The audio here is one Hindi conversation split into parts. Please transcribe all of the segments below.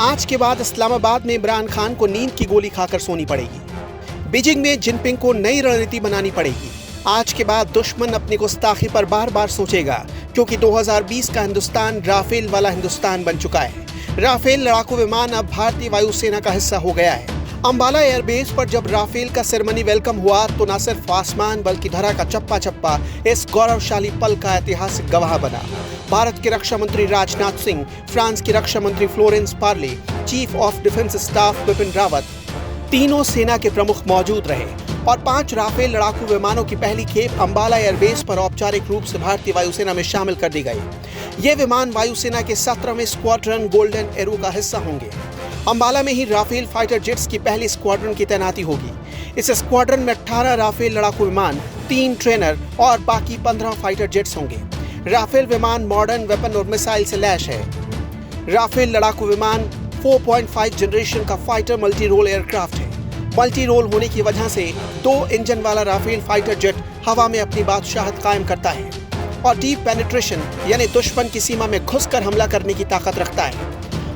आज के बाद इस्लामाबाद में इमरान खान को नींद की गोली खाकर सोनी पड़ेगी। बीजिंग में जिनपिंग को नई रणनीति बनानी पड़ेगी। आज के बाद दुश्मन अपनी गुस्ताखी पर बार बार सोचेगा, क्योंकि 2020 का हिंदुस्तान राफेल वाला हिंदुस्तान बन चुका है। राफेल लड़ाकू विमान अब भारतीय वायुसेना का हिस्सा हो गया है। अंबाला एयरबेस पर जब राफेल का सेरेमनी वेलकम हुआ तो न सिर्फ आसमान बल्कि धरा का चप्पा चप्पा इस गौरवशाली पल का ऐतिहासिक गवाह बना। भारत के रक्षा मंत्री राजनाथ सिंह, फ्रांस की रक्षा मंत्री Florence Parly, chief of defence staff Bipin Rawat, तीनों सेना के प्रमुख मौजूद रहे और 5 राफेल लड़ाकू विमानों की पहली खेप अंबाला एयरबेस पर औपचारिक रूप से भारतीय वायुसेना में शामिल कर दी गई। ये विमान वायुसेना के 17वें स्क्वाड्रन गोल्डन एरो का हिस्सा होंगे। अंबाला में ही राफेल फाइटर जेट्स की पहली स्क्वाड्रन की तैनाती होगी। इस स्क्वाड्रन में 18 राफेल लड़ाकू विमान, 3 ट्रेनर और बाकी 15 फाइटर जेट्स होंगे। राफेल विमान मॉडर्न वेपन और मिसाइल से लैस है। राफेल लड़ाकू विमान 4.5 जनरेशन का फाइटर मल्टी रोल एयरक्राफ्ट है। मल्टी रोल होने की वजह से 2 इंजन वाला राफेल फाइटर जेट हवा में अपनी बादशाहत कायम करता है और डीप पेनिट्रेशन यानी दुश्मन की सीमा में घुसकर हमला करने की ताकत रखता है।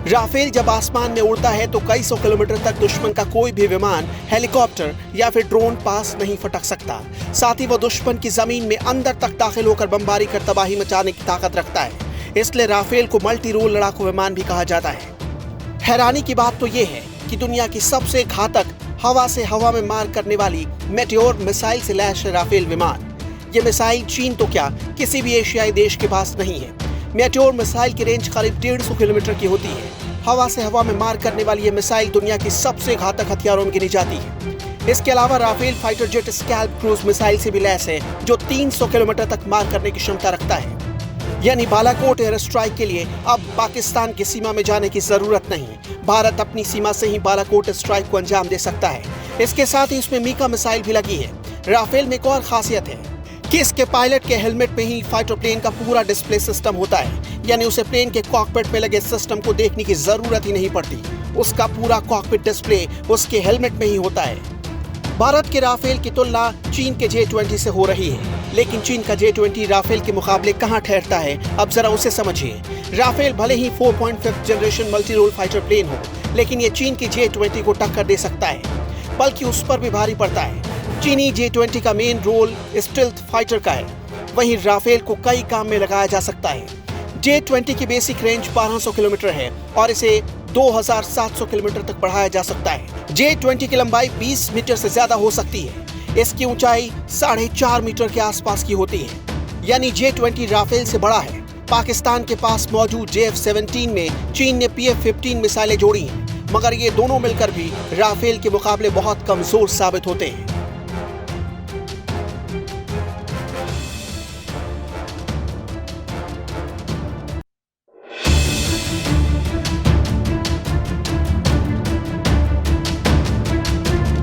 राफेल जब आसमान में उड़ता है तो कई सौ किलोमीटर तक दुश्मन का कोई भी विमान, हेलीकॉप्टर या फिर ड्रोन पास नहीं फटक सकता। साथ ही वो दुश्मन की जमीन में अंदर तक दाखिल होकर बमबारी कर तबाही मचाने की ताकत रखता है। इसलिए राफेल को मल्टी रोल लड़ाकू विमान भी कहा जाता है। हैरानी की बात तो ये है कि दुनिया की सबसे घातक हवा से हवा में मार करने वाली मेटेओर मिसाइल से लैस है राफेल विमान। ये मिसाइल चीन तो क्या किसी भी एशियाई देश के पास नहीं है। मेटेओर मिसाइल की रेंज करीब 150 किलोमीटर की होती है। हवा से हवा में मार करने वाली ये मिसाइल दुनिया की सबसे घातक हथियारों में गिनी जाती है। इसके अलावा Rafale fighter jet SCALP cruise missile से भी लैस है, जो 300 किलोमीटर तक मार करने की क्षमता रखता है। यानी बालाकोट एयर स्ट्राइक के लिए अब पाकिस्तान की सीमा में जाने की जरूरत नहीं। भारत अपनी सीमा से ही बालाकोट स्ट्राइक को अंजाम दे सकता है। इसके साथ ही इसमें मीका मिसाइल भी लगी है। राफेल में एक और खासियत है कि इसके पायलट के हेलमेट में ही फाइटर प्लेन का पूरा डिस्प्ले सिस्टम होता है, यानी उसे प्लेन के कॉकपिट में लगे सिस्टम को देखने की जरूरत ही नहीं पड़ती। उसका पूरा कॉकपिट डिस्प्ले उसके हेलमेट में ही होता है। भारत के राफेल की तुलना चीन के J-20 से हो रही है, लेकिन चीन का J-20 राफेल के मुकाबले कहां ठहरता है, अब जरा उसे समझिए। राफेल भले ही 4.5 generation multi role fighter plane हो, लेकिन ये चीन की J-20 को टक्कर दे सकता है, बल्कि उस पर भी भारी पड़ता है। चीनी J-20 का मेन रोल स्टेल्थ फाइटर का है, वहीं राफेल को कई काम में लगाया जा सकता है। J-20 की बेसिक रेंज 1200 किलोमीटर है और इसे 2700 किलोमीटर तक बढ़ाया जा सकता है। J-20 की लंबाई 20 मीटर से ज्यादा हो सकती है। इसकी ऊंचाई 4.5 मीटर के आसपास की होती है, यानी J-20 राफेल से बड़ा है। पाकिस्तान के पास मौजूद JF-17 में चीन ने PF-15 मिसाइलें जोड़ी हैं, मगर ये दोनों मिलकर भी राफेल के मुकाबले बहुत कमजोर साबित होते हैं।